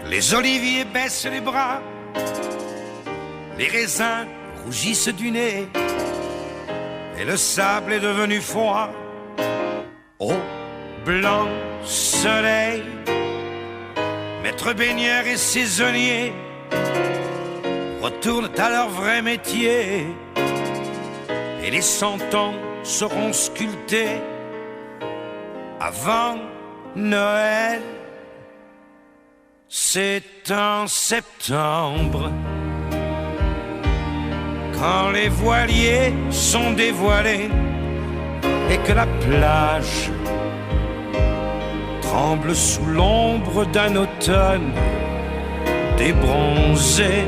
Les oliviers baissent les bras, les raisins rougissent du nez, et le sable est devenu froid. Au blanc soleil, maître baigneur et saisonnier retournent à leur vrai métier, et les 100 ans seront sculptés avant Noël. C'est en septembre, quand les voiliers sont dévoilés et que la plage tremble sous l'ombre d'un automne débronzé.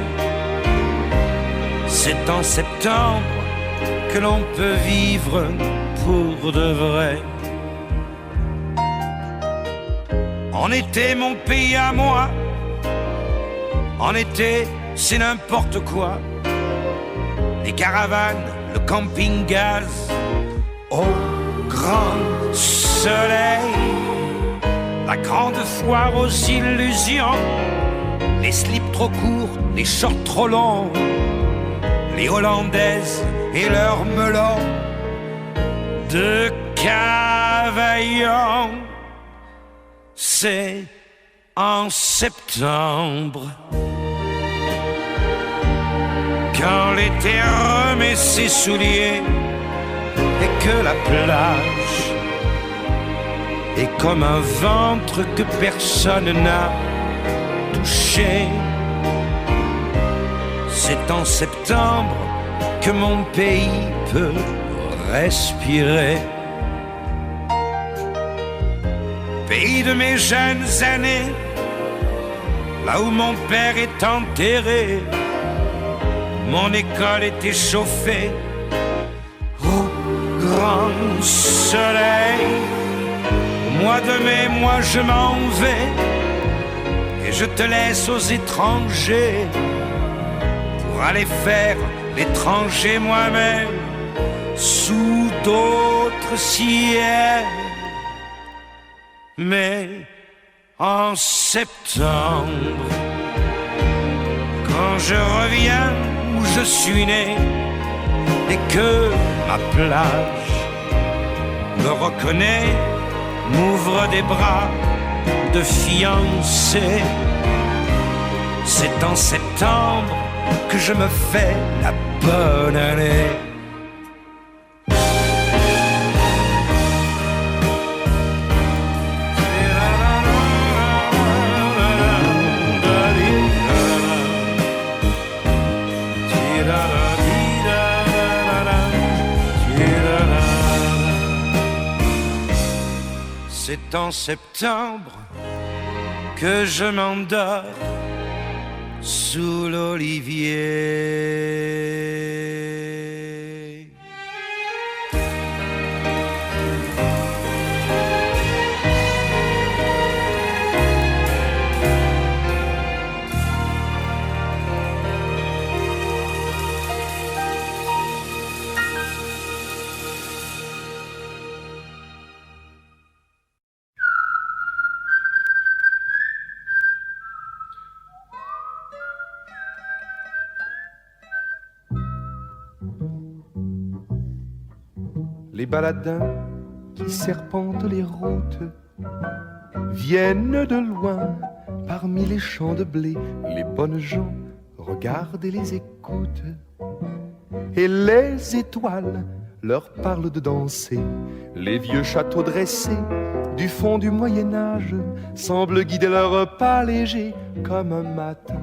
C'est en septembre que l'on peut vivre pour de vrai. En été, mon pays à moi, en été, c'est n'importe quoi. Les caravanes, le camping-gaz, au grand soleil, la grande foire aux illusions, les slips trop courts, les shorts trop longs, les hollandaises et leurs melons de Cavaillon. C'est en septembre, quand l'été remet ses souliers et que la plage est comme un ventre que personne n'a touché. C'est en septembre que mon pays peut respirer. Pays de mes jeunes années, là où mon père est enterré, mon école était chauffée au grand soleil. Au mois de mai, moi je m'en vais et je te laisse aux étrangers pour aller faire l'étranger moi-même sous d'autres ciels. Mais en septembre, quand je reviens où je suis né et que ma plage me reconnaît, m'ouvre des bras de fiancé, c'est en septembre que je me fais la bonne année. C'est en septembre que je m'endors sous l'olivier. Les baladins qui serpentent les routes viennent de loin parmi les champs de blé. Les bonnes gens regardent et les écoutent, et les étoiles leur parlent de danser. Les vieux châteaux dressés du fond du Moyen-Âge semblent guider leurs pas légers comme un matin.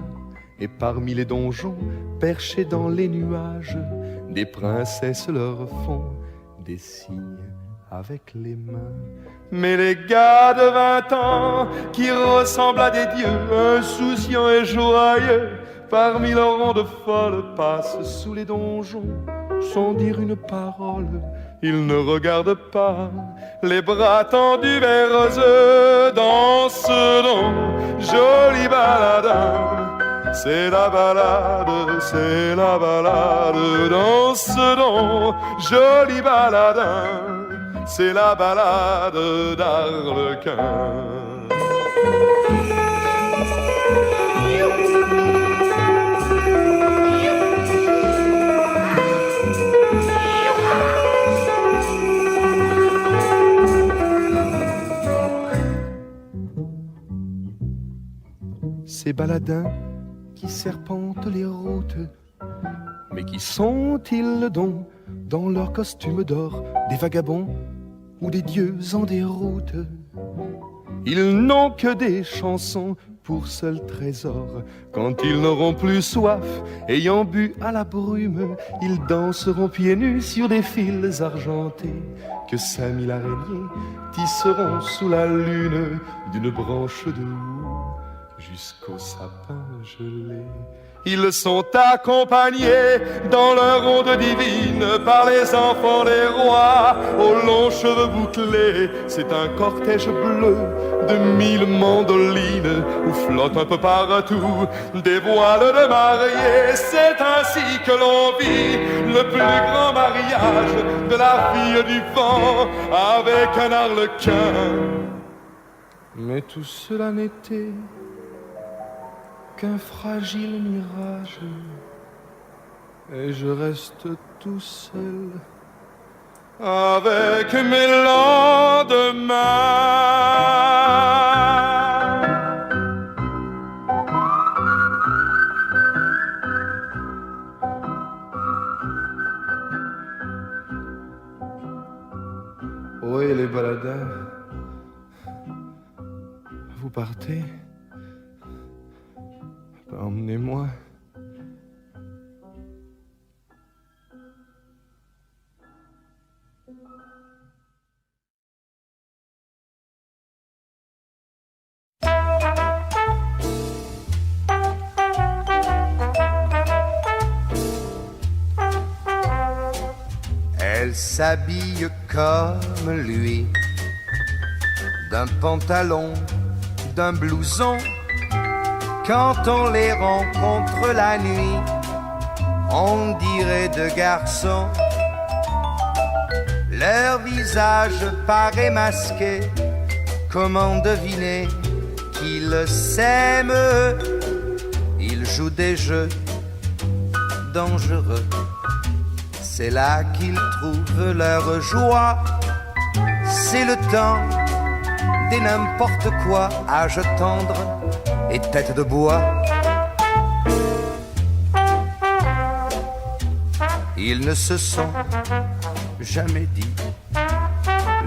Et parmi les donjons perchés dans les nuages, des princesses leur font des signes avec les mains. Mais les gars de 20 ans qui ressemblent à des dieux, insouciants et joyeux, parmi leurs rondes folles, passent sous les donjons sans dire une parole. Ils ne regardent pas, les bras tendus vers eux, dansent donc, joli baladin. C'est la balade, c'est la balade, danse donc, joli baladin, c'est la balade d'Arlequin. ces baladins qui serpentent les routes. Mais qui sont-ils donc dans leur costume d'or, des vagabonds ou des dieux en déroute? Ils n'ont que des chansons pour seul trésor. Quand ils n'auront plus soif, ayant bu à la brume, ils danseront pieds nus sur des fils argentés que 5000 araignées tisseront sous la lune, d'une branche de houx jusqu'au sapin gelé. Ils sont accompagnés dans leur ronde divine par les enfants des rois aux longs cheveux bouclés. C'est un cortège bleu de 1000 mandolines où flottent un peu partout des voiles de mariés. C'est ainsi que l'on vit le plus grand mariage de la fille du vent avec un arlequin. Mais tout cela n'était qu'un fragile mirage, et je reste tout seul avec mes lendemains. Oui, les baladins, vous partez? Emmenez-moi. Elle s'habille comme lui, d'un pantalon, d'un blouson. Quand on les rencontre la nuit, on dirait deux garçons. Leur visage paraît masqué, comment deviner qu'ils s'aiment? Ils jouent des jeux dangereux, c'est là qu'ils trouvent leur joie. C'est le temps des n'importe quoi, âge tendre et tête de bois. Ils ne se sont jamais dit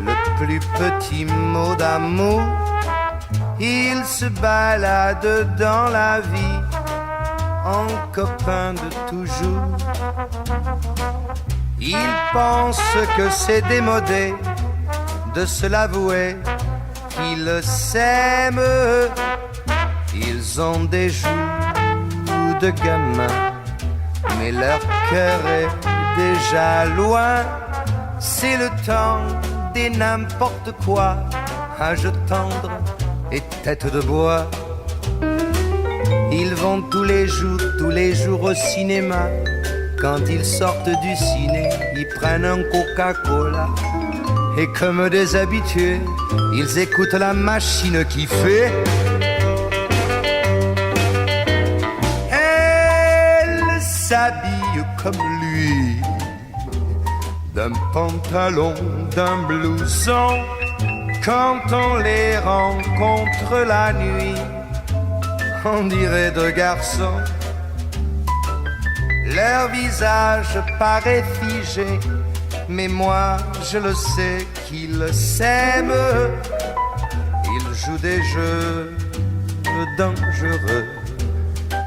le plus petit mot d'amour. Ils se baladent dans la vie en copains de toujours. Ils pensent que c'est démodé de se l'avouer qu'ils s'aiment. Ils ont des joues de gamins, mais leur cœur est déjà loin. C'est le temps des n'importe quoi, âge tendre et tête de bois. Ils vont tous les jours au cinéma. Quand ils sortent du ciné, ils prennent un Coca-Cola. Et comme des habitués, ils écoutent la machine qui fait. Elle s'habille comme lui, d'un pantalon, d'un blouson. Quand on les rencontre la nuit, on dirait deux garçons. Leur visage paraît figé, mais moi je le sais qu'ils s'aiment. Ils jouent des jeux dangereux,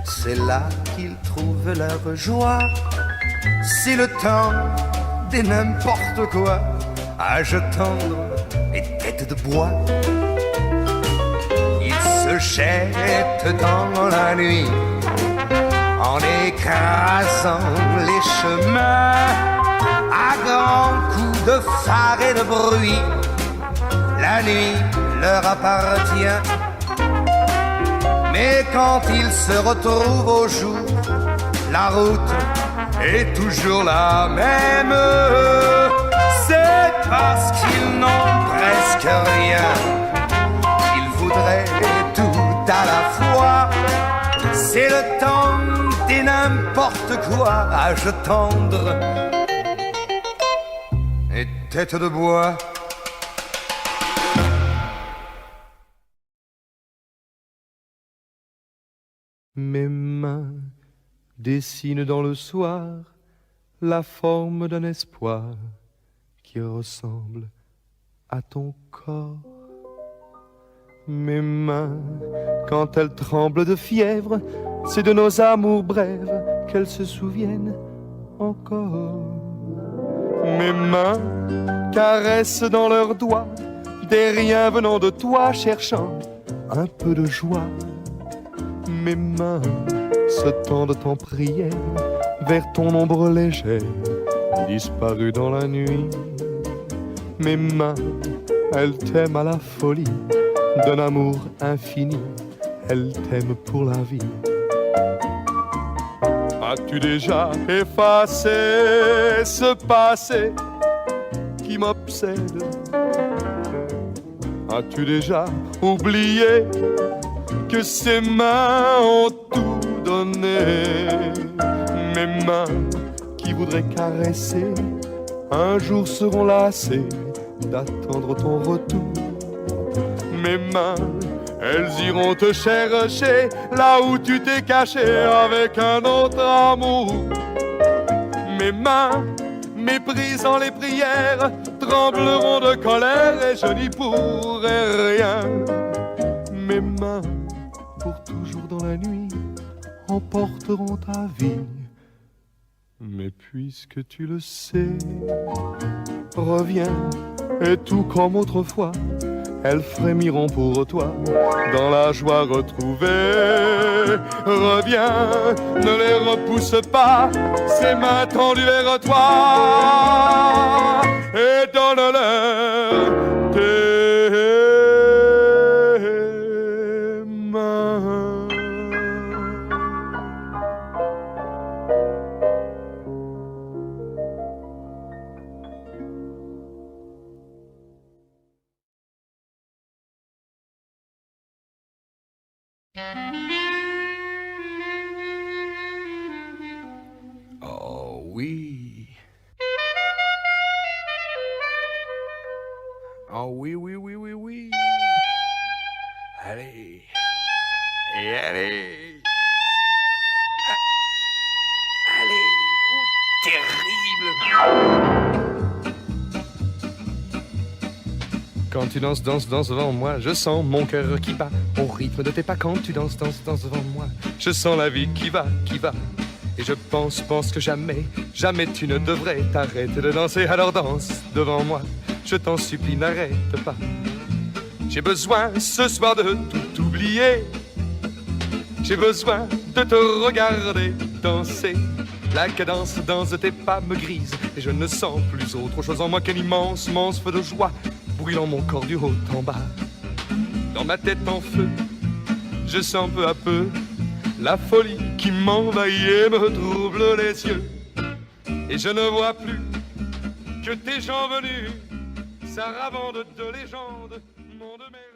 c'est là qu'ils trouvent leur joie. C'est le temps des n'importe quoi, âge tendre et tête de bois. Ils se jettent dans la nuit en écrasant les chemins à grands coups de phare et de bruit. La nuit leur appartient, mais quand ils se retrouvent au jour, la route est toujours la même. C'est parce qu'ils n'ont presque rien qu'ils voudraient tout à la fois. C'est le temps des n'importe quoi, âge tendre et tête de bois. Mes mains dessinent dans le soir la forme d'un espoir qui ressemble à ton corps. Mes mains, quand elles tremblent de fièvre, c'est de nos amours brèves qu'elles se souviennent encore. Mes mains caressent dans leurs doigts des riens venant de toi, cherchant un peu de joie. Mes mains se tendent en prière vers ton ombre légère, disparue dans la nuit. Mes mains, elles t'aiment à la folie d'un amour infini, elles t'aiment pour la vie. As-tu déjà effacé ce passé qui m'obsède? As-tu déjà oublié que ces mains ont tout donné? Mes mains qui voudraient caresser un jour seront lassées d'attendre ton retour. Mes mains, elles iront te chercher là où tu t'es caché avec un autre amour. Mes mains, méprisant les prières, trembleront de colère et je n'y pourrai rien. Mes mains, pour toujours dans la nuit, emporteront ta vie. Mais puisque tu le sais, reviens et tout comme autrefois, elles frémiront pour toi dans la joie retrouvée. Reviens, ne les repousse pas, ces mains tendues vers toi, et donne-leur tes mains. Oh oui. Oh oui, oui, oui, oui, oui. Allez. Et allez. Allez. Oh, terrible. Quand tu danses, danses, danses devant moi, je sens mon cœur qui bat au rythme de tes pas. Quand tu danses, danses, danses devant moi, je sens la vie qui va, qui va. Et je pense que jamais, jamais tu ne devrais t'arrêter de danser. Alors danse devant moi, je t'en supplie, n'arrête pas. J'ai besoin ce soir de tout oublier. J'ai besoin de te regarder danser. La cadence danse de tes pas me grise et je ne sens plus autre chose en moi qu'un immense, immense feu de joie brûlant mon corps du haut en bas. Dans ma tête en feu, je sens peu à peu la folie qui m'envahit et me trouble les yeux. Et je ne vois plus que tes gens venus, ça ravande de légendes, monde merveilleux.